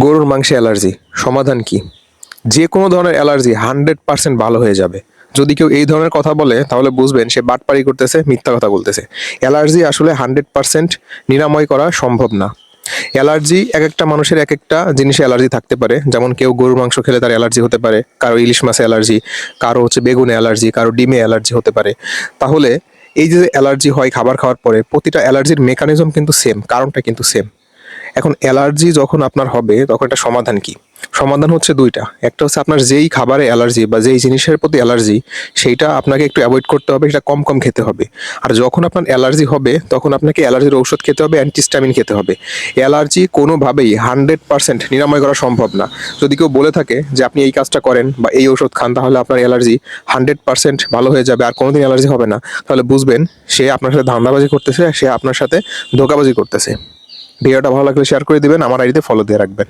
গরুর মাংসে অ্যালার্জি সমাধান কি? যে কোনো ধরনের অ্যালার্জি 100% ভালো হয়ে যাবে। যদি কেউ এই ধরনের কথা বলে তাহলে বুঝবেন সে বাটপারি করতেছে, মিথ্যা কথা বলতেছে। অ্যালার্জি আসলে 100% নিরাময় করা সম্ভব না। অ্যালার্জি একেকটা মানুষের একেকটা জিনিসে অ্যালার্জি থাকতে পারে। যেমন কেউ গরুর মাংস খেলে তার অ্যালার্জি হতে পারে, কারো ইলিশ মাছে অ্যালার্জি, কারো হচ্ছে বেগুনে অ্যালার্জি, কারো ডিমে অ্যালার্জি হতে পারে। তাহলে এই যে অ্যালার্জি হয় খাবার খাওয়ার পরে, প্রতিটা অ্যালার্জির মেকানিজম কিন্তু সেম, কারণটা কিন্তু সেম। এখন অ্যালার্জি যখন আপনার হবে তখন এটা সমাধান কি? সমাধান হচ্ছে ২ টা। একটা হচ্ছে আপনার যেই খাবারে অ্যালার্জি বা যেই জিনিসের প্রতি অ্যালার্জি সেইটা আপনাকে একটু এভয়েড করতে হবে, সেটা কম, কম খেতে হবে। আর যখন আপনার অ্যালার্জি হবে তখন আপনাকে অ্যালার্জির ঔষধ খেতে হবে, অ্যান্টিহিস্টামিন খেতে হবে। অ্যালার্জি কোনোভাবেই 100% নিরাময় করা সম্ভব না। যদি কেউ বলে থাকে যে আপনি এই কাজটা করেন বা এই ঔষধ খান তাহলে আপনার অ্যালার্জি 100% ভালো হয়ে যাবে আর কোনোদিন অ্যালার্জি হবে না, তাহলে বুঝবেন সে আপনার সাথে ধান্দাবাজি করতেছে, সে আপনার সাথে ধোঁকাবাজি করতেছে। ভিডিওটা ভালো লাগলে শেয়ার করে দিবেন, আমার আইডিতে ফলো দিয়ে রাখবেন।